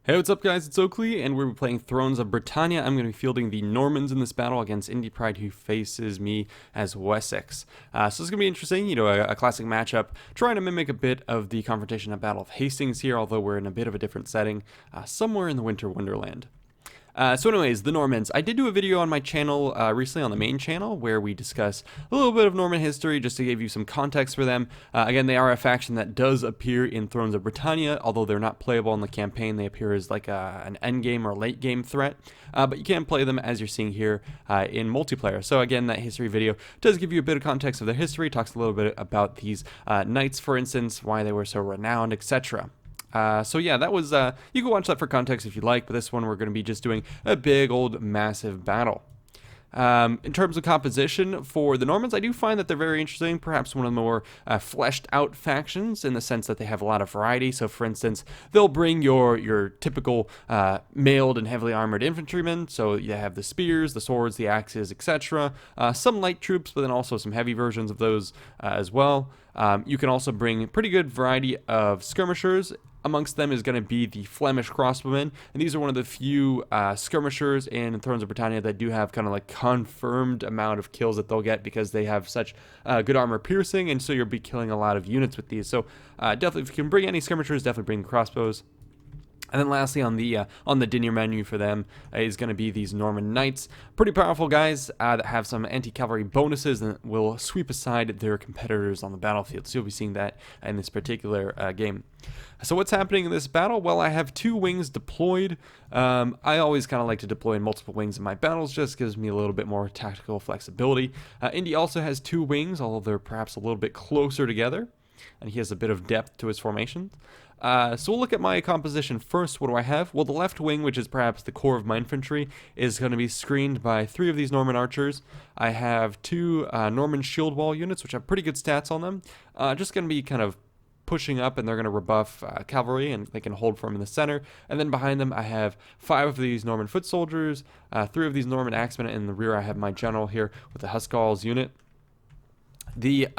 Hey, what's up guys, it's Oakley, and we're playing Thrones of Britannia. I'm going to be fielding the Normans in this battle against Indie Pride, who faces me as Wessex. So it's going to be interesting, you know, a classic matchup, trying to mimic a bit of the confrontation at Battle of Hastings here, although we're in a bit of a different setting, somewhere in the Winter Wonderland. So anyways, the Normans. I did do a video on my channel recently, on the main channel, where we discuss a little bit of Norman history, just to give you some context for them. Again, they are a faction that does appear in Thrones of Britannia, although they're not playable in the campaign. They appear as like an endgame or late game threat, but you can play them, as you're seeing here, in multiplayer. So again, that history video does give you a bit of context of their history, talks a little bit about these knights, for instance, why they were so renowned, etc. So yeah, that was, you can watch that for context if you like, but this one we're going to be just doing a big old massive battle. In terms of composition for the Normans, I do find that they're very interesting, perhaps one of the more fleshed out factions, in the sense that they have a lot of variety. So for instance, they'll bring your typical mailed and heavily armored infantrymen, so you have the spears, the swords, the axes, etc. Some light troops, but then also some heavy versions of those as well. You can also bring pretty good variety of skirmishers. Amongst them is going to be the Flemish crossbowmen, and these are one of the few skirmishers in Thrones of Britannia that do have kind of like confirmed amount of kills that they'll get, because they have such good armor piercing, and so you'll be killing a lot of units with these. So definitely, if you can bring any skirmishers, definitely bring the crossbows. And then lastly, on the dinner menu for them is going to be these Norman Knights. Pretty powerful guys that have some anti-cavalry bonuses and will sweep aside their competitors on the battlefield. So you'll be seeing that in this particular game. So what's happening in this battle? Well, I have two wings deployed. I always kind of like to deploy multiple wings in my battles, just gives me a little bit more tactical flexibility. Indy also has two wings, although they're perhaps a little bit closer together, and he has a bit of depth to his formations. So we'll look at my composition first. What do I have? Well, the left wing, which is perhaps the core of my infantry, is going to be screened by 3 of these Norman archers. I have 2 Norman shield wall units, which have pretty good stats on them. Just going to be kind of pushing up, and they're going to rebuff cavalry, and they can hold firm in the center. And then behind them, I have 5 of these Norman foot soldiers, 3 of these Norman axemen, and in the rear, I have my general here with the Huscarls unit. What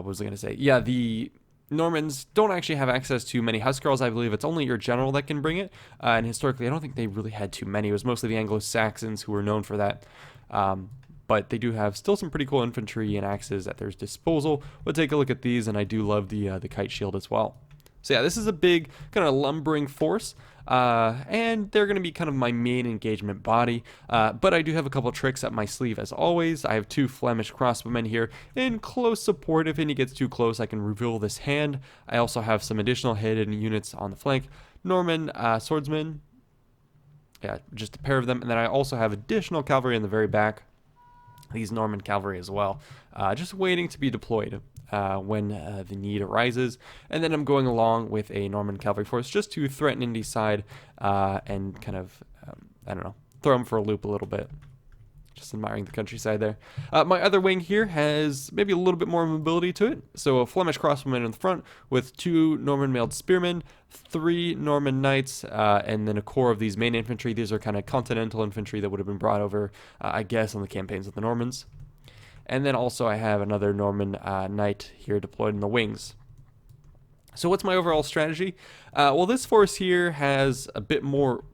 was I going to say? Yeah, the Normans don't actually have access to many Huscarls. I believe it's only your general that can bring it. And historically, I don't think they really had too many. It was mostly the Anglo Saxons who were known for that. But they do have still some pretty cool infantry and axes at their disposal. We'll take a look at these, and I do love the kite shield as well. So yeah, this is a big kind of lumbering force, and they're going to be kind of my main engagement body, but I do have a couple tricks up my sleeve as always. I have 2 Flemish crossbowmen here in close support. If any gets too close, I can reveal this hand. I also have some additional hidden units on the flank. Norman swordsmen, yeah, just a pair of them, and then I also have additional cavalry in the very back, these Norman cavalry as well, just waiting to be deployed when the need arises. And then I'm going along with a Norman cavalry force just to threaten Indy's side and kind of, I don't know, throw them for a loop a little bit. Just admiring the countryside there. My other wing here has maybe a little bit more mobility to it. So a Flemish crossbowman in the front with 2 Norman mailed spearmen, 3 Norman knights, and then a core of these main infantry. These are kind of continental infantry that would have been brought over, I guess, on the campaigns of the Normans. And then also I have another Norman knight here deployed in the wings. So what's my overall strategy? Well, this force here has a bit more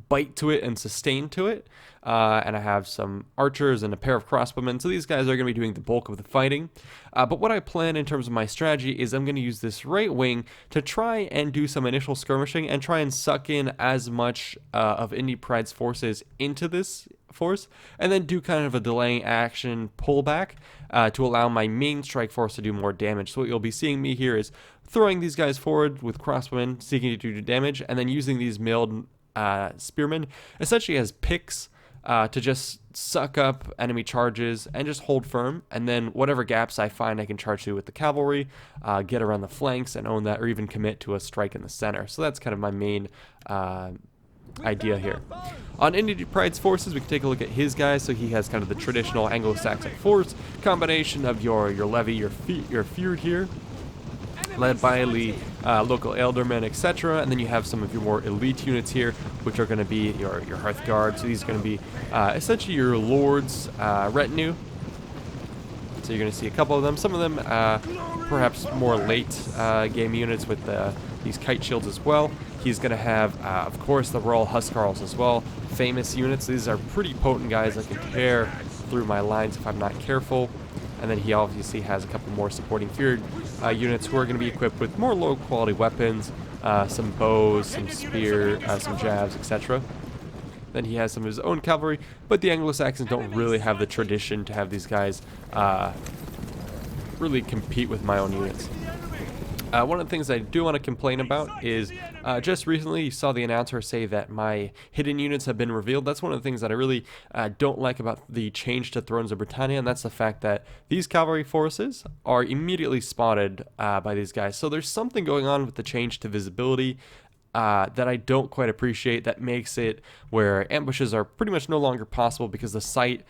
bite to it and sustain to it. And I have some archers and a pair of crossbowmen. So these guys are going to be doing the bulk of the fighting. But what I plan in terms of my strategy is I'm going to use this right wing to try and do some initial skirmishing and try and suck in as much of Indy Pride's forces into this force, and then do kind of a delaying action pullback to allow my main strike force to do more damage. So what you'll be seeing me here is throwing these guys forward with crossbowmen, seeking to do damage, and then using these mailed spearmen essentially as picks to just suck up enemy charges and just hold firm, and then whatever gaps I find I can charge through with the cavalry, get around the flanks and own that, or even commit to a strike in the center. So that's kind of my main idea here. On Indy Pride's forces, we can take a look at his guys. So he has kind of the traditional Anglo Saxon force combination of your levy, your feud here, led by the local aldermen, etc. And then you have some of your more elite units here, which are going to be your Hearth Guard. So these are going to be essentially your lord's retinue. So you're going to see a couple of them. Some of them perhaps more late game units with these kite shields as well. He's going to have, of course, the Royal Huscarls as well. Famous units. These are pretty potent guys that can tear through my lines if I'm not careful. And then he obviously has a couple more supporting feared units who are going to be equipped with more low quality weapons, some bows, some spear, some jabs, etc. Then he has some of his own cavalry, but the Anglo Saxons don't really have the tradition to have these guys really compete with my own units. One of the things I do want to complain about is just recently you saw the announcer say that my hidden units have been revealed. That's one of the things that I really don't like about the change to Thrones of Britannia, and that's the fact that these cavalry forces are immediately spotted by these guys. So there's something going on with the change to visibility that I don't quite appreciate, that makes it where ambushes are pretty much no longer possible because the sight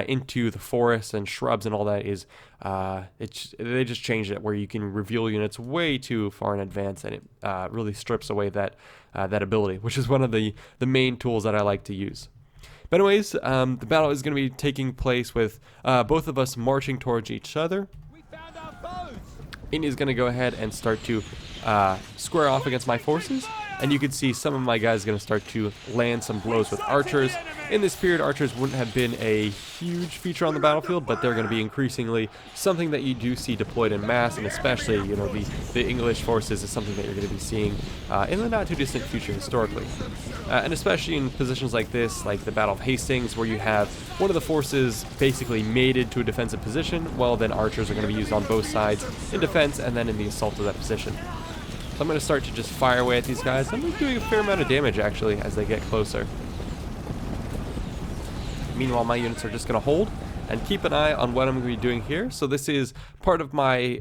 into the forest and shrubs and all that is they just changed it where you can reveal units way too far in advance, and it really strips away that ability, which is one of the main tools that I like to use. But anyways, the battle is going to be taking place with both of us marching towards each other. Indy's going to go ahead and start to square off against my forces, and you can see some of my guys going to start to land some blows with archers. In this period, archers wouldn't have been a huge feature on the battlefield, but they're going to be increasingly something that you do see deployed in mass, and especially, you know, the English forces is something that you're going to be seeing in the not too distant future historically. And especially in positions like this, like the Battle of Hastings, where you have one of the forces basically mated to a defensive position, well then archers are going to be used on both sides in defense and then in the assault of that position. So I'm going to start to just fire away at these guys. I'm doing a fair amount of damage actually as they get closer. Meanwhile, my units are just going to hold and keep an eye on what I'm going to be doing here. So this is part of my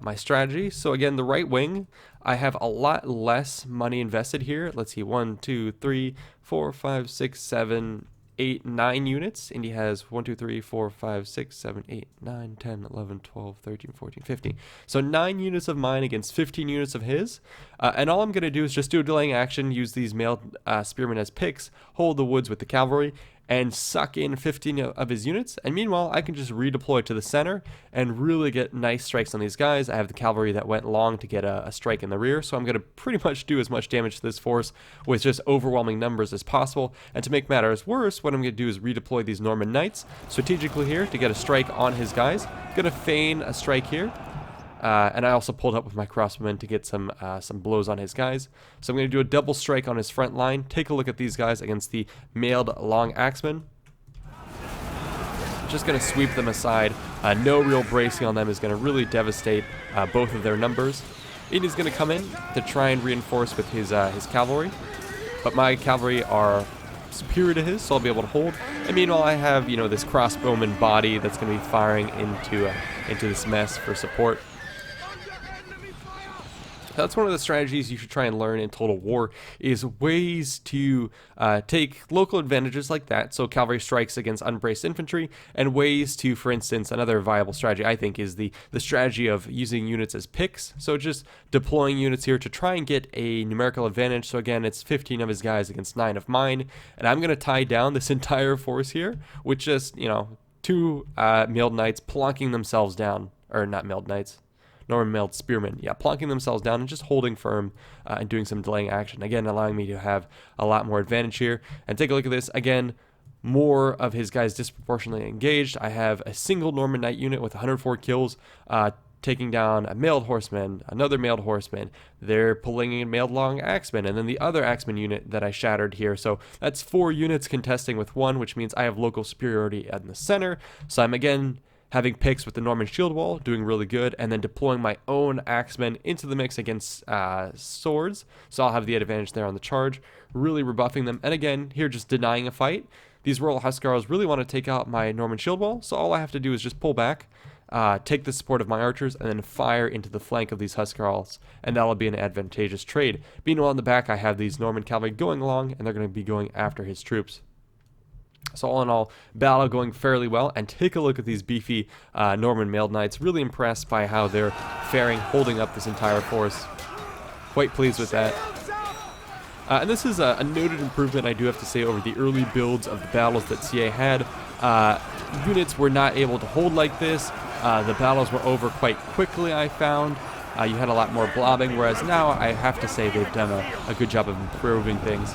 my strategy. So again, the right wing, I have a lot less money invested here. Let's see, 1, 2, 3, 4, 5, 6, 7, 8, 9 units. Indy has 1, 2, 3, 4, 5, 6, 7, 8, 9, 10, 11, 12, 13, 14, 15. So 9 units of mine against 15 units of his. And all I'm going to do is just do a delaying action, use these mailed spearmen as picks, hold the woods with the cavalry, and suck in 15 of his units. And meanwhile, I can just redeploy to the center and really get nice strikes on these guys. I have the cavalry that went long to get a strike in the rear, so I'm going to pretty much do as much damage to this force with just overwhelming numbers as possible. And to make matters worse, what I'm going to do is redeploy these Norman Knights strategically here to get a strike on his guys. Going to feign a strike here. And I also pulled up with my crossbowmen to get some blows on his guys. So I'm going to do a double strike on his front line. Take a look at these guys against the mailed long axemen. Just going to sweep them aside. No real bracing on them is going to really devastate both of their numbers. Indy's going to come in to try and reinforce with his cavalry. But my cavalry are superior to his, so I'll be able to hold. And meanwhile, I have, you know, this crossbowman body that's going to be firing into this mess for support. That's one of the strategies you should try and learn in Total War, is ways to take local advantages like that, so cavalry strikes against unbraced infantry, and ways to, for instance, another viable strategy I think is the strategy of using units as picks, so just deploying units here to try and get a numerical advantage. So again, it's 15 of his guys against 9 of mine, and I'm going to tie down this entire force here with just, you know, 2 mailed knights plonking themselves down, or not mailed knights, Norman mailed spearmen, yeah, plonking themselves down and just holding firm and doing some delaying action. Again, allowing me to have a lot more advantage here. And take a look at this. Again, more of his guys disproportionately engaged. I have a single Norman Knight unit with 104 kills, taking down a mailed horseman, another mailed horseman. They're pulling in mailed long axemen, and then the other axeman unit that I shattered here. So that's 4 units contesting with 1, which means I have local superiority in the center. So I'm again having picks with the Norman shield wall, doing really good, and then deploying my own axemen into the mix against swords. So I'll have the advantage there on the charge, really rebuffing them. And again, here just denying a fight. These Royal Huscarls really want to take out my Norman shield wall, so all I have to do is just pull back, take the support of my archers, and then fire into the flank of these Huscarls, and that'll be an advantageous trade. Meanwhile, in the back, I have these Norman cavalry going along, and they're going to be going after his troops. So all in all, battle going fairly well, and take a look at these beefy Norman mailed knights. Really impressed by how they're faring, holding up this entire force. Quite pleased with that. And this is a noted improvement, I do have to say, over the early builds of the battles that CA had. Units were not able to hold like this. the battles were over quite quickly, I found. You had a lot more blobbing, whereas now I have to say they've done a good job of improving things.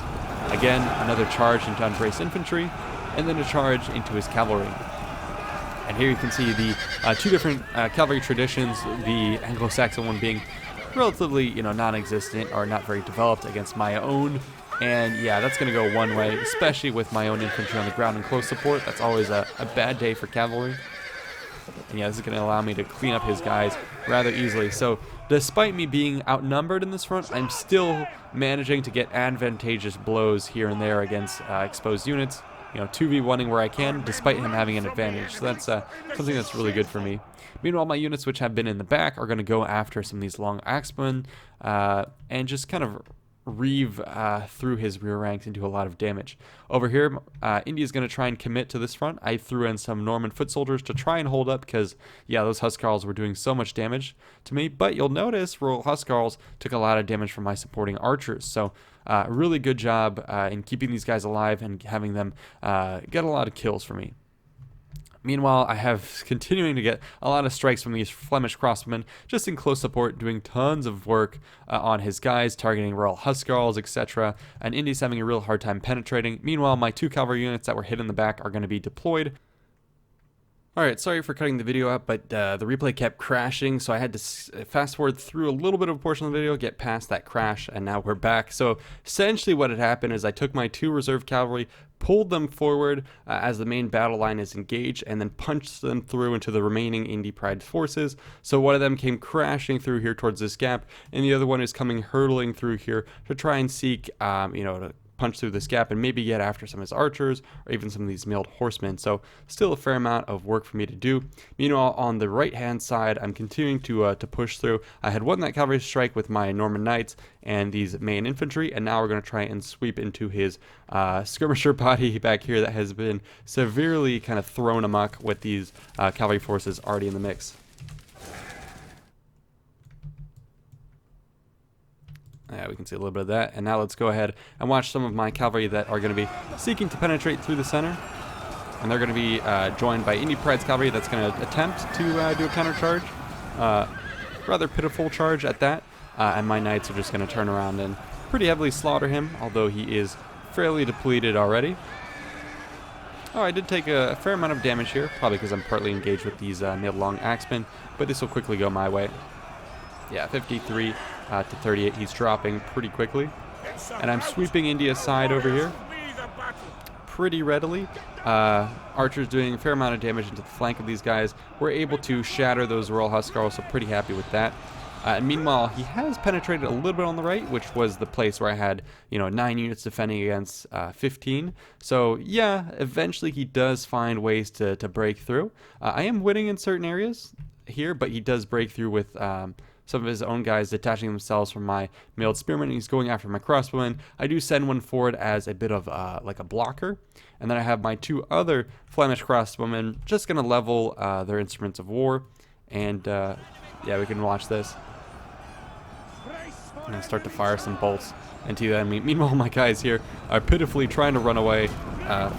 Again, another charge into unbraced infantry, and then a charge into his cavalry. And here you can see the two different cavalry traditions, the Anglo-Saxon one being relatively, non-existent or not very developed against my own. And yeah, that's going to go one way, especially with my own infantry on the ground and close support. That's always a bad day for cavalry. And yeah, this is going to allow me to clean up his guys rather easily. So despite me being outnumbered in this front, I'm still managing to get advantageous blows here and there against exposed units. 2v1ing where I can, despite him having an advantage. So that's something that's really good for me. Meanwhile, my units which have been in the back are going to go after some of these long axemen and just kind of reeve through his rear ranks and do a lot of damage. Over here, India's going to try and commit to this front. I threw in some Norman foot soldiers to try and hold up because, yeah, those Huscarls were doing so much damage to me. But you'll notice Royal Huscarls took a lot of damage from my supporting archers. So really good job in keeping these guys alive and having them get a lot of kills for me. Meanwhile, I have continuing to get a lot of strikes from these Flemish crossbowmen, just in close support, doing tons of work on his guys, targeting Royal Huscarls, etc. And Indy's having a real hard time penetrating. Meanwhile, my 2 cavalry units that were hit in the back are going to be deployed. Alright, sorry for cutting the video out, but the replay kept crashing, so I had to fast forward through a little bit of a portion of the video, get past that crash, and now we're back. So essentially what had happened is I took my 2 reserve cavalry, pulled them forward as the main battle line is engaged, and then punched them through into the remaining Indy Pride forces. So one of them came crashing through here towards this gap, and the other one is coming hurtling through here to try and seek, to punch through this gap and maybe get after some of his archers or even some of these mailed horsemen. So still a fair amount of work for me to do. Meanwhile, on the right hand side, I'm continuing to push through. I had won that cavalry strike with my Norman knights and these main infantry, and now we're going to try and sweep into his skirmisher body back here that has been severely kind of thrown amok with these cavalry forces already in the mix. Yeah, we can see a little bit of that. And now let's go ahead and watch some of my cavalry that are going to be seeking to penetrate through the center. And they're going to be joined by Indy Pride's cavalry that's going to attempt to do a counter charge. Rather pitiful charge at that. And my knights are just going to turn around and pretty heavily slaughter him, although he is fairly depleted already. Oh, I did take a fair amount of damage here, probably because I'm partly engaged with these nailed long axemen, but this will quickly go my way. Yeah, 53 to 38, he's dropping pretty quickly. And I'm sweeping India's side over here pretty readily. Archers doing a fair amount of damage into the flank of these guys. We're able to shatter those Royal Huscarls, so pretty happy with that. And meanwhile, he has penetrated a little bit on the right, which was the place where I had, 9 units defending against 15. So yeah, eventually he does find ways to break through. I am winning in certain areas here, but he does break through with some of his own guys detaching themselves from my mailed spearmen. He's going after my crossbowmen. I do send one forward as a bit of like a blocker. And then I have my 2 other Flemish crossbowmen just going to level their instruments of war. And yeah, we can watch this. I'm going to start to fire some bolts into the enemy. Meanwhile, my guys here are pitifully trying to run away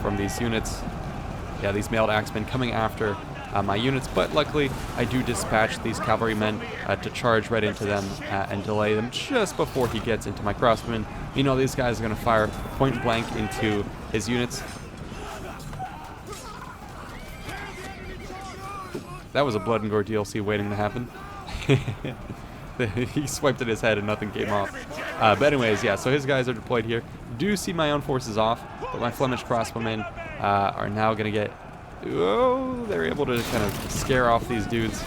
from these units. Yeah, these mailed axemen coming after my units, but luckily I do dispatch these cavalrymen to charge right into them and delay them just before he gets into my crossbowmen. These guys are going to fire point blank into his units. That was a blood and gore DLC waiting to happen. He swiped at his head and nothing came off. But anyways, yeah, so his guys are deployed here. Do see my own forces off, but my Flemish crossbowmen are now going to get... Oh, they're able to kind of scare off these dudes.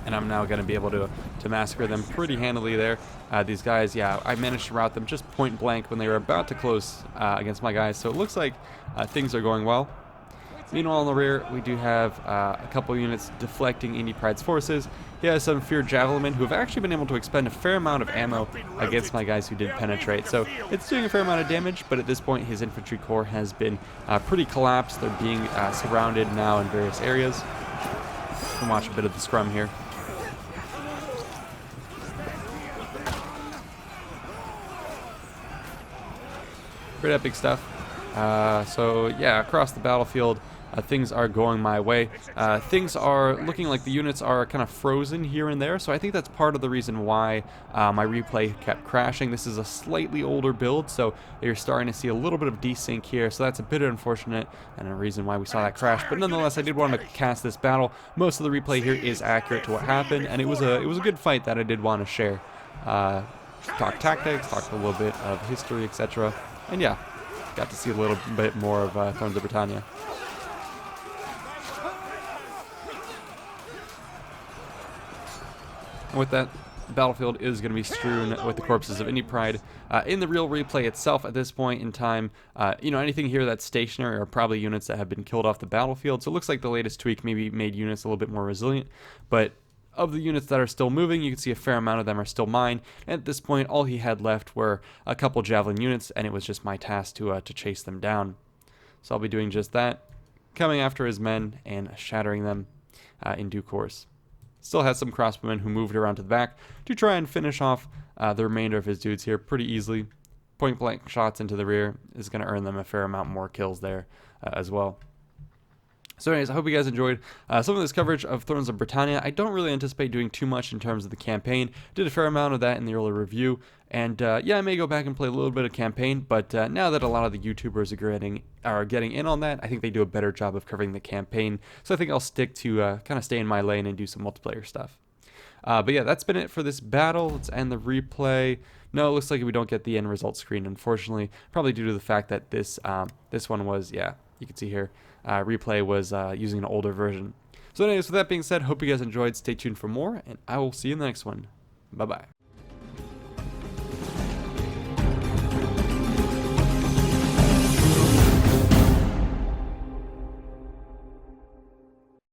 And I'm now going to be able to massacre them pretty handily there. These guys, yeah, I managed to rout them just point blank when they were about to close against my guys. So it looks like things are going well. Meanwhile, in the rear, we do have a couple units deflecting Indy Pride's forces. He has some Feared Javelinmen who have actually been able to expend a fair amount of ammo against my guys who did penetrate. So it's doing a fair amount of damage, but at this point, his infantry corps has been pretty collapsed. They're being surrounded now in various areas. We can watch a bit of the scrum here. Pretty epic stuff. So yeah, across the battlefield, things are going my way. Things are looking like the units are kind of frozen here and there, so I think that's part of the reason why my replay kept crashing. This is a slightly older build, so you're starting to see a little bit of desync here, so that's a bit unfortunate and a reason why we saw that crash. But nonetheless, I did want to cast this battle. Most of the replay here is accurate to what happened, and it was a good fight that I did want to share. Talk tactics, talk a little bit of history, etc. And yeah, got to see a little bit more of Thorns of Britannia. And with that, the battlefield is going to be strewn with the corpses of Indie Pride. In the real replay itself, at this point in time, anything here that's stationary are probably units that have been killed off the battlefield. So it looks like the latest tweak maybe made units a little bit more resilient. But of the units that are still moving, you can see a fair amount of them are still mine. And at this point, all he had left were a couple javelin units, and it was just my task to chase them down. So I'll be doing just that, coming after his men and shattering them in due course. Still has some crossbowmen who moved around to the back to try and finish off the remainder of his dudes here pretty easily. Point blank shots into the rear is going to earn them a fair amount more kills there as well. So anyways, I hope you guys enjoyed some of this coverage of Thrones of Britannia. I don't really anticipate doing too much in terms of the campaign. Did a fair amount of that in the early review. And yeah, I may go back and play a little bit of campaign, but now that a lot of the YouTubers are getting in on that, I think they do a better job of covering the campaign. So I think I'll stick to kind of stay in my lane and do some multiplayer stuff. But yeah, that's been it for this battle. Let's end the replay. No, it looks like we don't get the end result screen, unfortunately. Probably due to the fact that this one was, yeah, you can see here, replay was using an older version. So anyways, with that being said, hope you guys enjoyed. Stay tuned for more, and I will see you in the next one. Bye-bye.